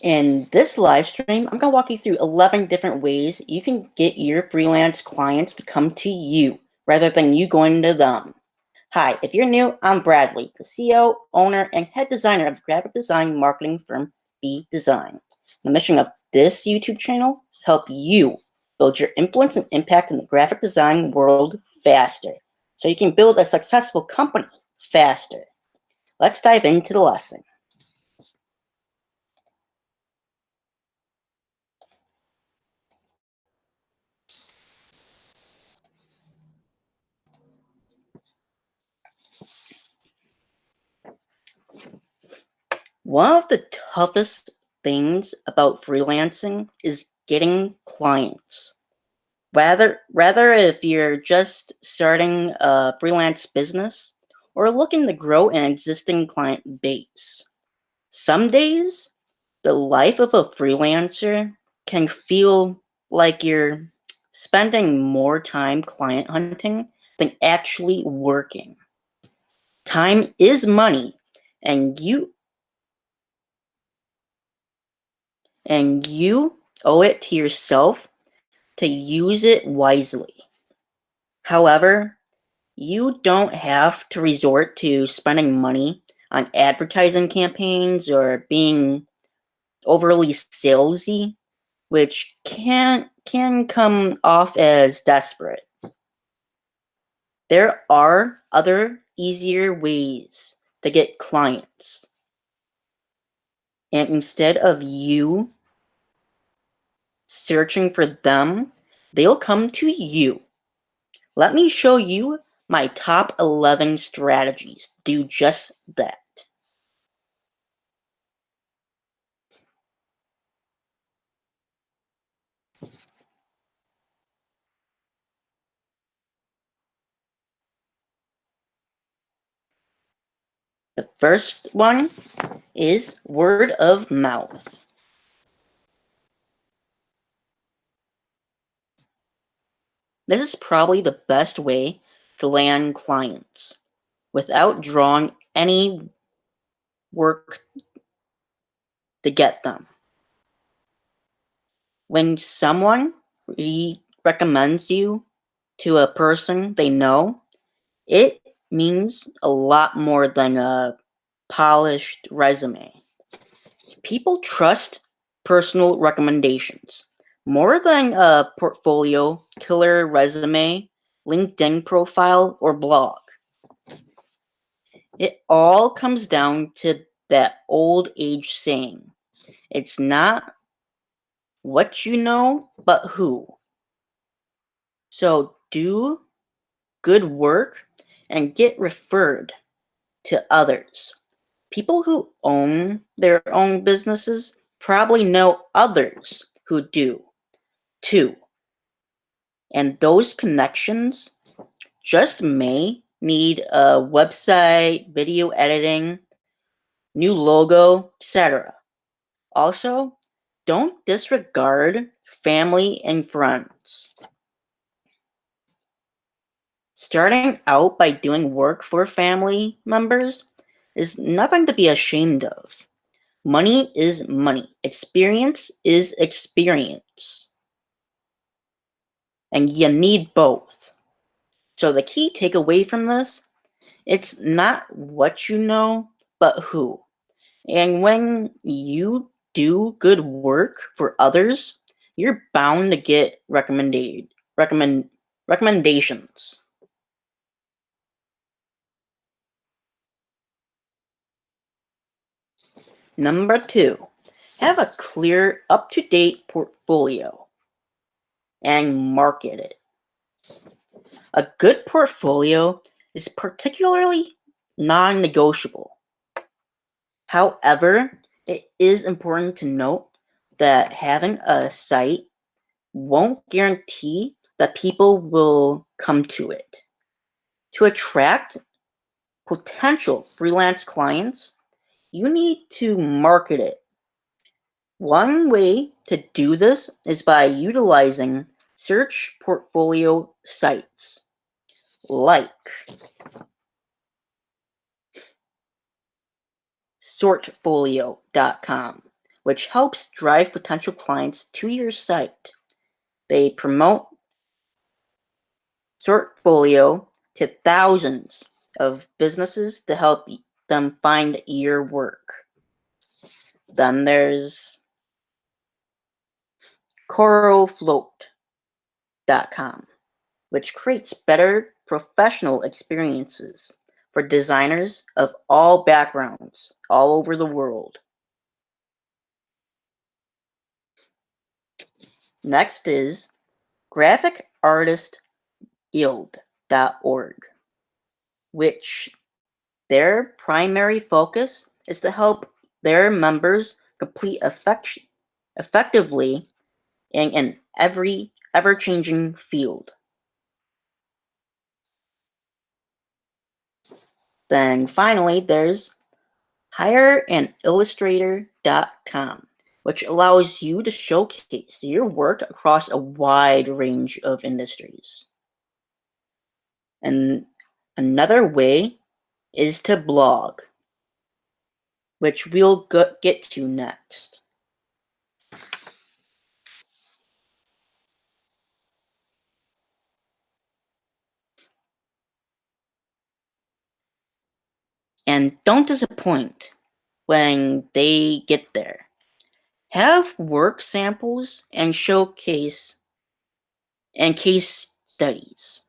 In this live stream, I'm going to walk you through 11 different ways you can get your freelance clients to come to you rather than you going to them. Hi, if you're new, I'm Bradley, the CEO, owner, and head designer of the graphic design marketing firm BDesign. The mission of this YouTube channel is to help you build your influence and impact in the graphic design world faster, so you can build a successful company faster. Let's dive into the lesson. One of the toughest things about freelancing is getting clients. Rather if you're just starting a freelance business or looking to grow an existing client base. Some days, the life of a freelancer can feel like you're spending more time client hunting than actually working. Time is money, and you owe it to yourself to use it wisely. However, you don't have to resort to spending money on advertising campaigns or being overly salesy, which can come off as desperate. There are other easier ways to get clients. And instead of you searching for them, they'll come to you. Let me show you my top 11 strategies to do just that. The first one is word of mouth. This is probably the best way to land clients without drawing any work to get them. When someone recommends you to a person they know, it means a lot more than a polished resume. People trust personal recommendations more than a portfolio, killer resume, LinkedIn profile, or blog. It all comes down to that old age saying, it's not what you know, but who. So do good work and get referred to others. People who own their own businesses probably know others who do too. And those connections just may need a website, video editing, new logo, etc. Also, don't disregard family and friends. Starting out by doing work for family members is nothing to be ashamed of. Money is money. Experience is experience. And you need both. So the key takeaway from this, it's not what you know, but who. And when you do good work for others, you're bound to get recommendations. Number 2, have a clear, up-to-date portfolio and market it. A good portfolio is particularly non-negotiable. However, it is important to note that having a site won't guarantee that people will come to it. To attract potential freelance clients, you need to market it. One way to do this is by utilizing search portfolio sites like sortfolio.com, which helps drive potential clients to your site. They promote Sortfolio to thousands of businesses to help them find your work. Then there's corofloat.com, which creates better professional experiences for designers of all backgrounds all over the world. Next is graphicartistguild.org, which their primary focus is to help their members complete effectively in an ever-changing field. Then finally, there's hireanillustrator.com, which allows you to showcase your work across a wide range of industries. And another way is to blog, which we'll get to next. And don't disappoint when they get there. Have work samples and showcase and case studies.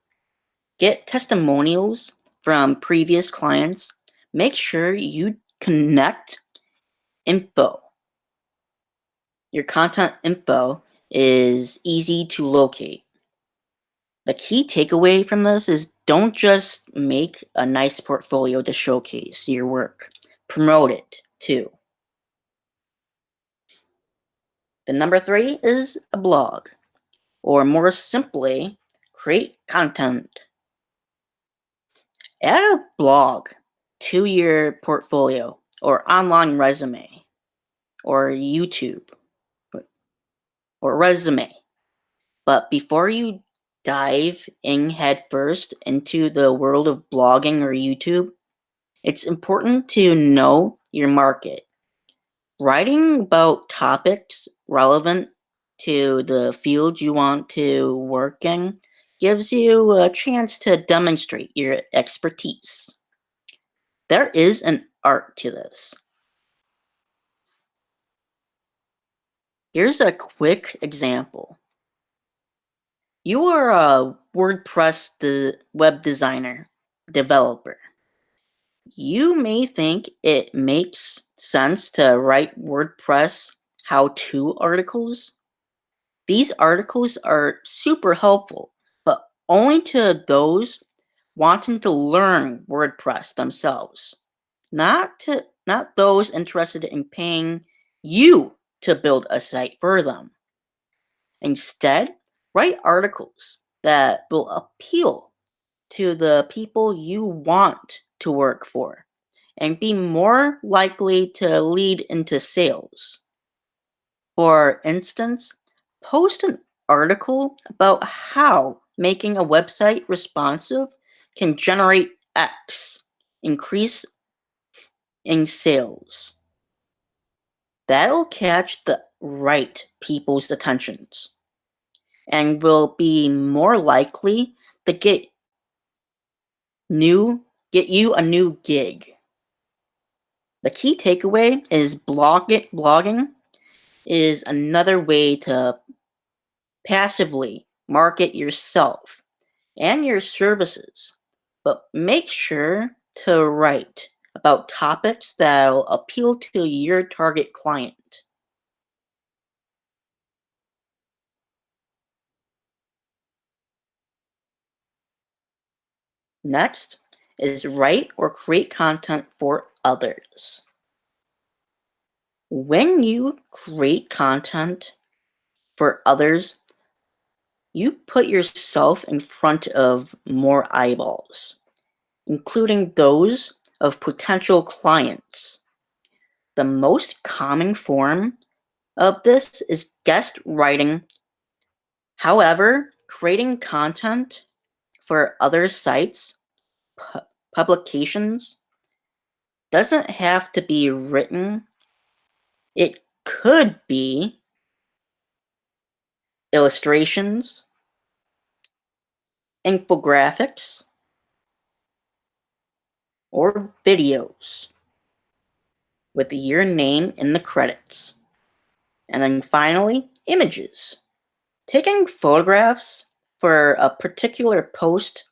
Get testimonials from previous clients. Make sure you connect info. Your content info is easy to locate. The key takeaway from this is don't just make a nice portfolio to showcase your work. Promote it too. The number 3 is a blog, or more simply, create content. Add a blog to your portfolio or online resume or YouTube or resume. But before you dive in headfirst into the world of blogging or YouTube, it's important to know your market. Writing about topics relevant to the field you want to work in gives you a chance to demonstrate your expertise. There is an art to this. Here's a quick example. You are a WordPress web developer. You may think it makes sense to write WordPress how-to articles. These articles are super helpful, but only to those wanting to learn WordPress themselves, not those interested in paying you to build a site for them. Instead, write articles that will appeal to the people you want to work for and be more likely to lead into sales. For instance, post an article about how making a website responsive can generate X increase in sales. That'll catch the right people's attentions and will be more likely to get you a new gig. The key takeaway is blogging is another way to passively market yourself and your services, but make sure to write about topics that will appeal to your target client. Next is write or create content for others. When you create content for others, you put yourself in front of more eyeballs, including those of potential clients. The most common form of this is guest writing. However, creating content for other sites, publications, doesn't have to be written. It could be illustrations, infographics, or videos with your name in the credits. And then finally, images. Taking photographs for a particular post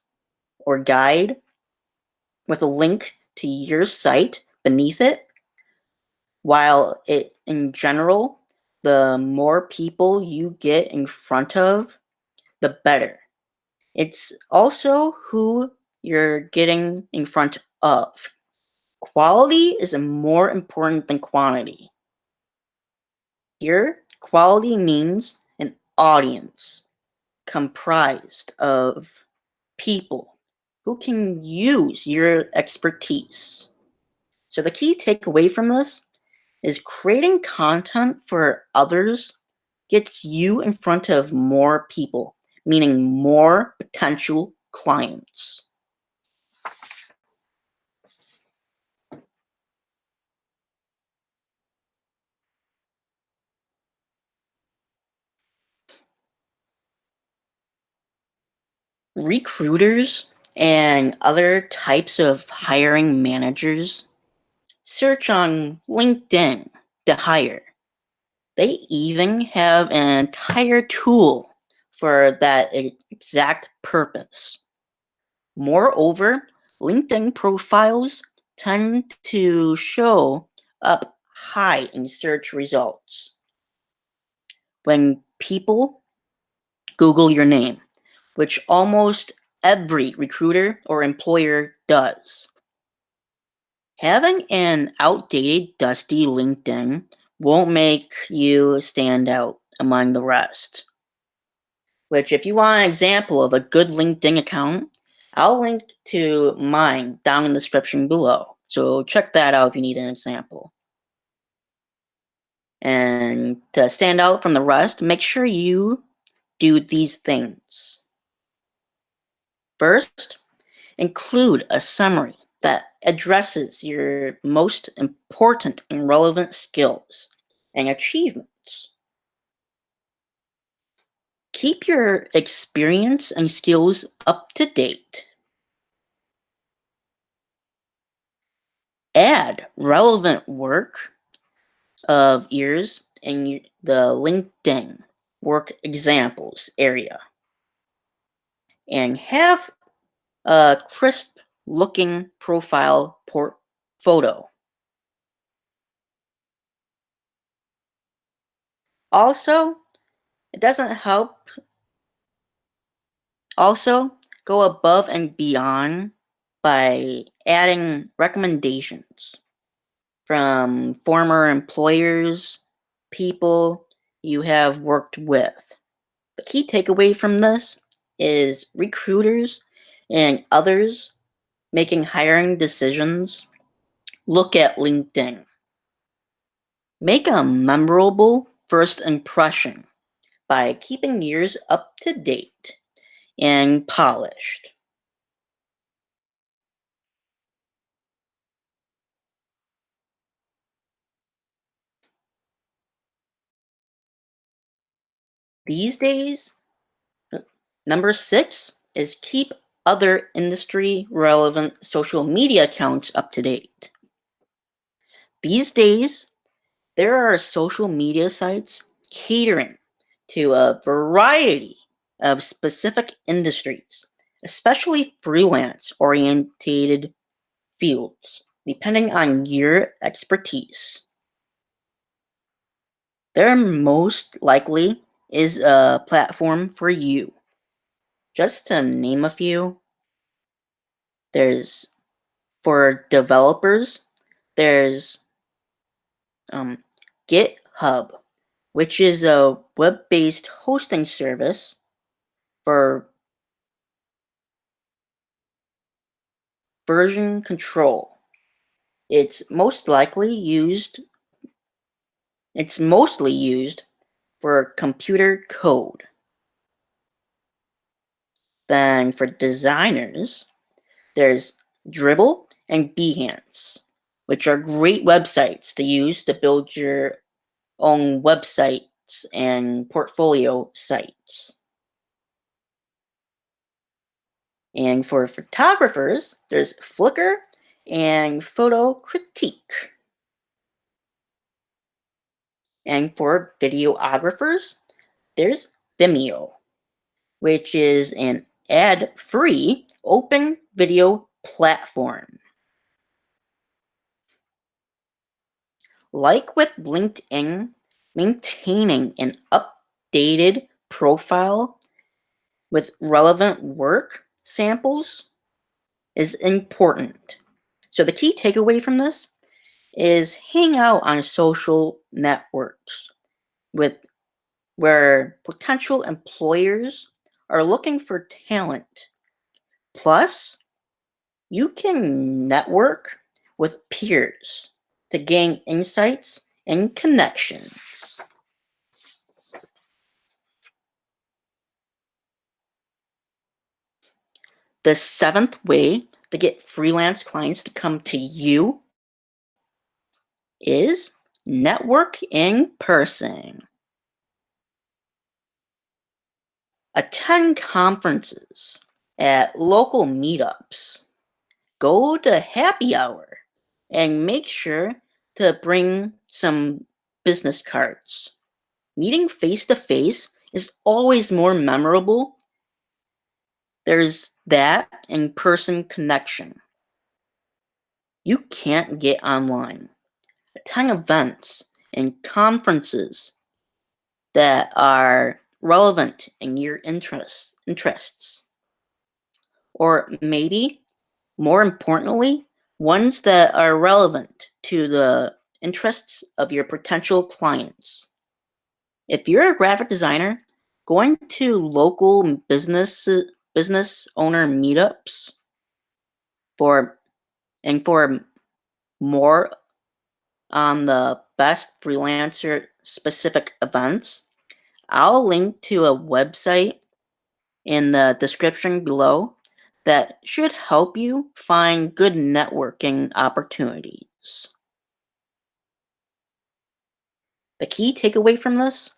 or guide with a link to your site beneath it, while in general, the more people you get in front of, the better. It's also who you're getting in front of. Quality is more important than quantity. Here, quality means an audience comprised of people who can use your expertise. So the key takeaway from this is creating content for others gets you in front of more people, meaning more potential clients. Recruiters and other types of hiring managers search on LinkedIn to hire. They even have an entire tool for that exact purpose. Moreover, LinkedIn profiles tend to show up high in search results when people Google your name, which almost every recruiter or employer does. Having an outdated, dusty LinkedIn won't make you stand out among the rest. Which, if you want an example of a good LinkedIn account, I'll link to mine down in the description below. So check that out if you need an example. And to stand out from the rest, make sure you do these things. First, include a summary that addresses your most important and relevant skills and achievements. Keep your experience and skills up to date. Add relevant work of yours in the LinkedIn work examples area. And have a crisp looking profile photo. Also, it doesn't help. Also, go above and beyond by adding recommendations from former employers, people you have worked with. The key takeaway from this is recruiters and others making hiring decisions look at LinkedIn. Make a memorable first impression by keeping yours up to date and polished. These days, number 6 is keep other industry relevant social media accounts up to date. These days, there are social media sites catering to a variety of specific industries, especially freelance oriented fields, depending on your expertise. There most likely is a platform for you. Just to name a few, there's for developers, there's GitHub, which is a web-based hosting service for version control. It's mostly used for computer code. Then for designers, there's Dribble and Behance, which are great websites to use to build your own websites and portfolio sites. And for photographers, there's Flickr and Photo Critique. And for videographers, there's Vimeo, which is an ad-free open video platform. Like with LinkedIn, maintaining an updated profile with relevant work samples is important. So the key takeaway from this is hang out on social networks with where potential employers are looking for talent. Plus, you can network with peers to gain insights and connections. The seventh way to get freelance clients to come to you is network in person. Attend conferences at local meetups. Go to happy hour and make sure to bring some business cards. Meeting face to face is always more memorable. There's that in person connection you can't get online. Attend events and conferences that are relevant in your interests. Or maybe, more importantly, ones that are relevant to the interests of your potential clients. If you're a graphic designer, going to local business owner meetups for for more on the best freelancer specific events, I'll link to a website in the description below that should help you find good networking opportunities. The key takeaway from this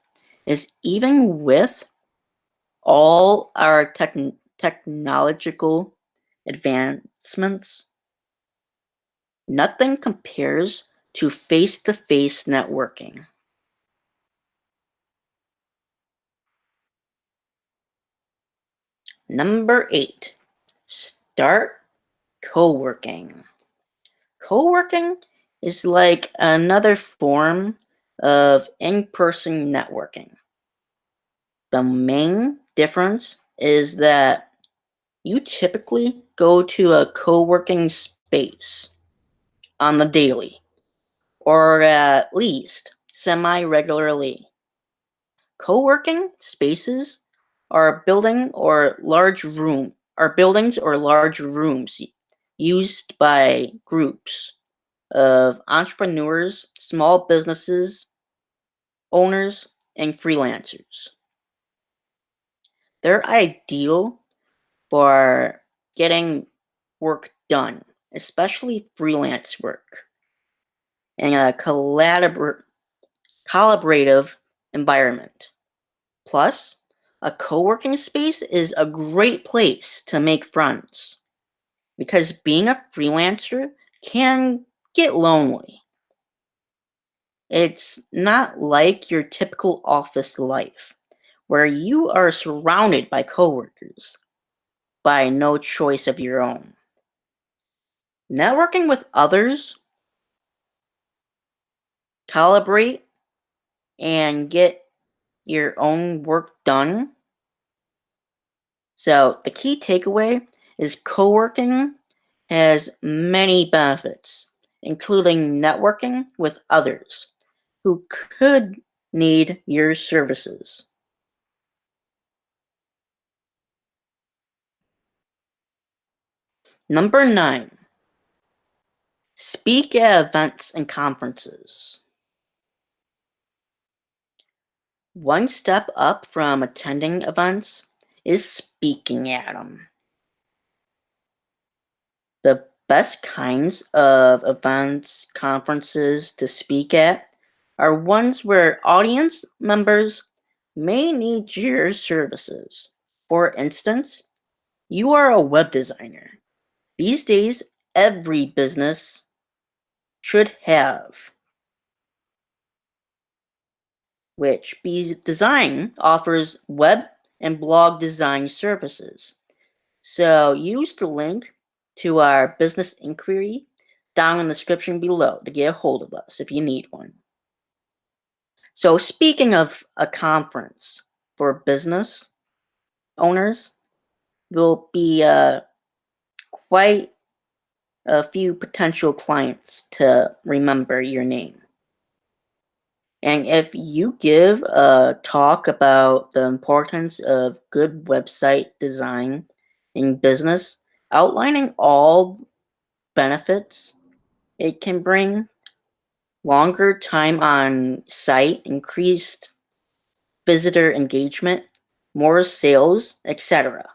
is even with all our technological advancements, nothing compares to face-to-face networking. Number 8, start co-working. Co-working is like another form of in-person networking. The main difference is that you typically go to a co-working space on the daily, or at least semi-regularly. Co-working spaces are buildings or large rooms used by groups of entrepreneurs, small businesses, owners, and freelancers. They're ideal for getting work done, especially freelance work, in a collaborative environment. Plus, a co-working space is a great place to make friends because being a freelancer can get lonely. It's not like your typical office life where you are surrounded by coworkers by no choice of your own. Networking with others, calibrate, and get your own work done. So the key takeaway is co-working has many benefits, including networking with others who could need your services. Number 9, speak at events and conferences. One step up from attending events is speaking at them. The best kinds of events, conferences to speak at are ones where audience members may need your services. For instance, you are a web designer. These days, every business should have, which BDesign offers web and blog design services. So use the link to our business inquiry down in the description below to get a hold of us if you need one. So speaking of a conference for business owners, will be quite a few potential clients to remember your name. And if you give a talk about the importance of good website design in business, outlining all benefits it can bring, longer time on site, increased visitor engagement, more sales, etc.,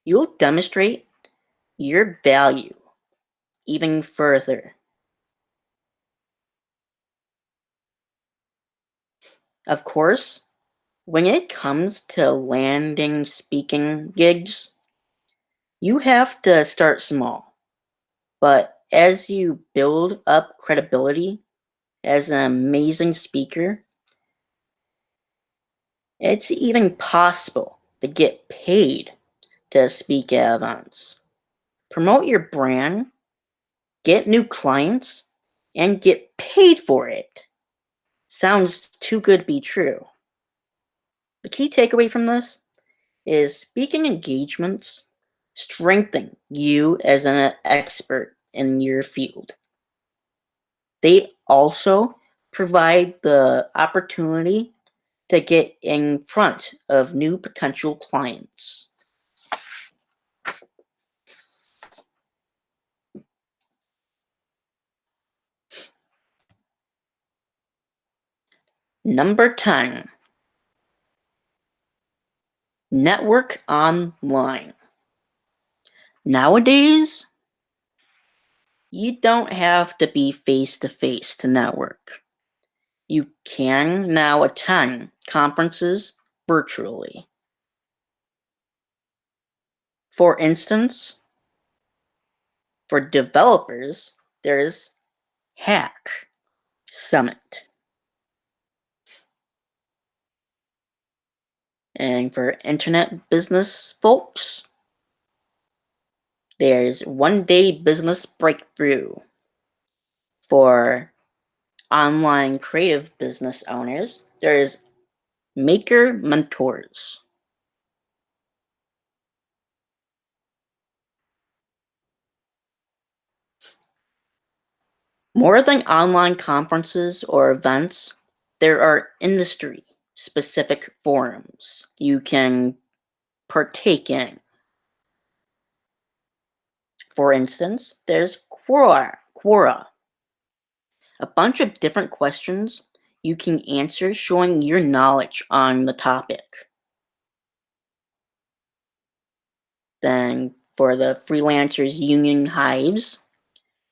you'll demonstrate your value even further. Of course, when it comes to landing speaking gigs, you have to start small. But as you build up credibility as an amazing speaker, it's even possible to get paid to speak at events. Promote your brand, get new clients, and get paid for it. Sounds too good to be true. The key takeaway from this is speaking engagements strengthen you as an expert in your field. They also provide the opportunity to get in front of new potential clients. Number 10, network online. Nowadays, you don't have to be face-to-face to network. You can now attend conferences virtually. For instance, for developers, there's Hack Summit. And for internet business folks, there's One Day Business Breakthrough. For online creative business owners, there's Maker Mentors. More than online conferences or events, there are industry-specific forums you can partake in. For instance, there's Quora, a bunch of different questions you can answer showing your knowledge on the topic. Then for the Freelancers Union Hives,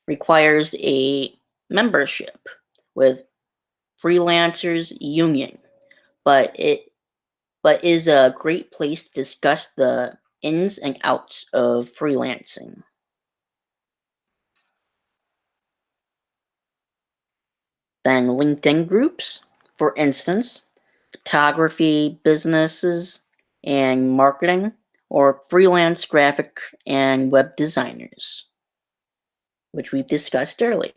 requires a membership with Freelancers Union, but is a great place to discuss the ins and outs of freelancing. Then LinkedIn groups, for instance, photography businesses and marketing, or freelance graphic and web designers, which we've discussed earlier.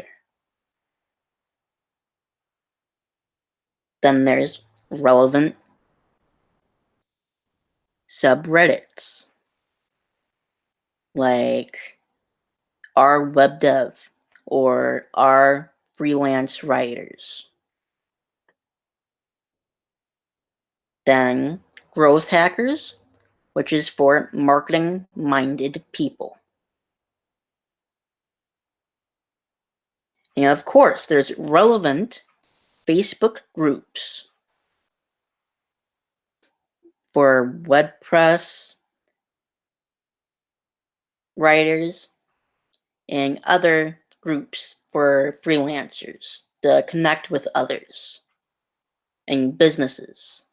Then there's relevant subreddits like r web dev or r freelance writers. Then growth hackers, which is for marketing minded people. And of course, there's relevant Facebook groups for WordPress writers and other groups for freelancers. to connect with others and businesses.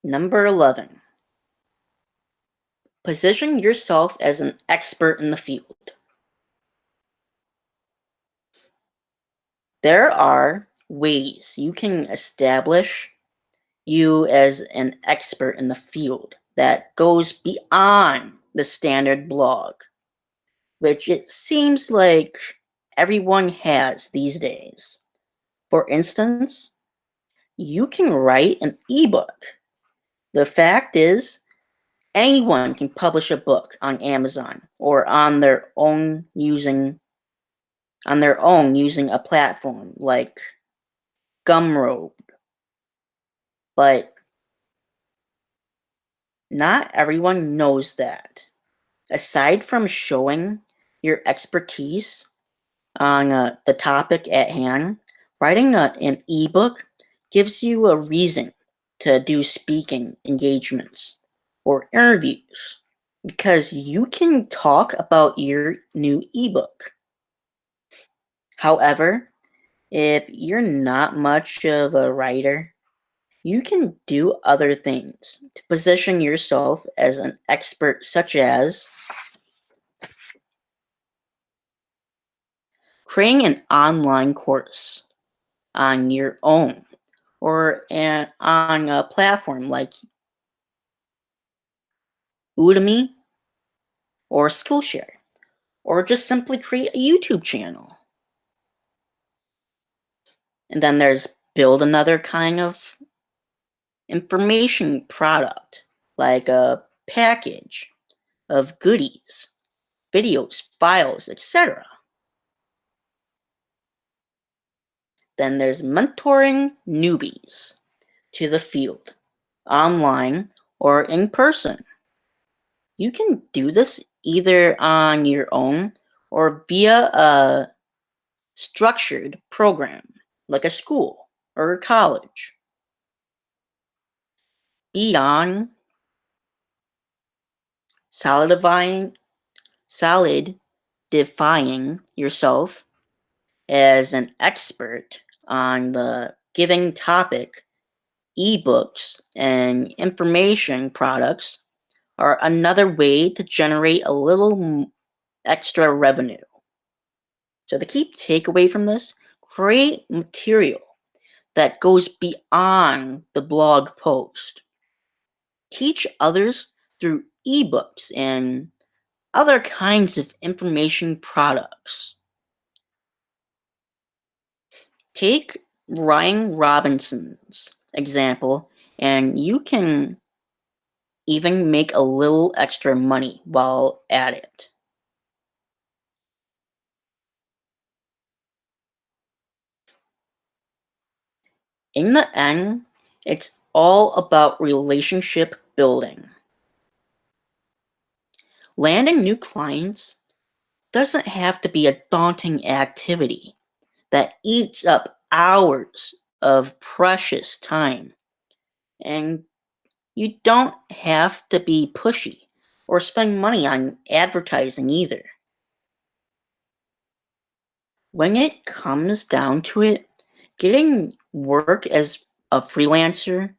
Number 11, position yourself as an expert in the field. There are ways you can establish you as an expert in the field that goes beyond the standard blog, which it seems like everyone has these days. For instance, you can write an ebook. The fact is, anyone can publish a book on Amazon or on their own using a platform like Gumroad. But not everyone knows that. Aside from showing your expertise on the topic at hand, writing an ebook gives you a reason to do speaking engagements or interviews because you can talk about your new ebook. However, if you're not much of a writer, you can do other things to position yourself as an expert, such as creating an online course on your own or on a platform like Udemy or Skillshare, or just simply create a YouTube channel. And then there's build another kind of information product, like a package of goodies, videos, files, etc. Then there's mentoring newbies to the field, online or in person. You can do this either on your own or via a structured program, like a school or a college. Beyond solidifying, solidifying yourself as an expert on the given topic, ebooks and information products are another way to generate a little extra revenue. So the key takeaway from this, create material that goes beyond the blog post. Teach others through ebooks and other kinds of information products. Take Ryan Robinson's example, and you can even make a little extra money while at it. In the end, it's all about relationship building. Landing new clients doesn't have to be a daunting activity that eats up hours of precious time. And you don't have to be pushy or spend money on advertising either. When it comes down to it, getting work as a freelancer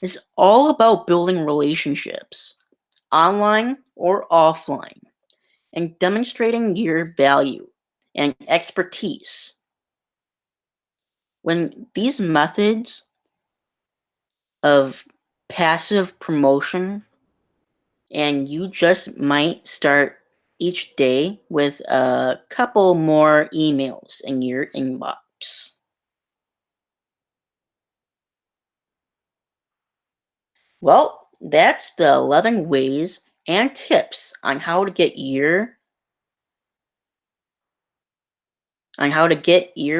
is all about building relationships, online or offline, and demonstrating your value and expertise. When these methods of passive promotion, and you just might start each day with a couple more emails in your inbox. Well, that's the 11 ways and tips on how to get your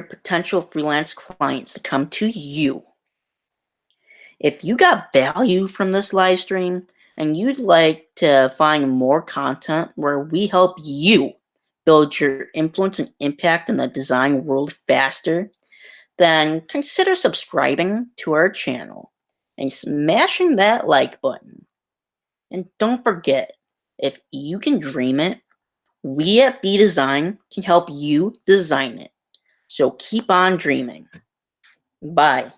potential freelance clients to come to you. If you got value from this live stream and you'd like to find more content where we help you build your influence and impact in the design world faster, then consider subscribing to our channel and smashing that like button. And don't forget, If you can dream it, we at BDesign can help you design it. So keep on dreaming. Bye.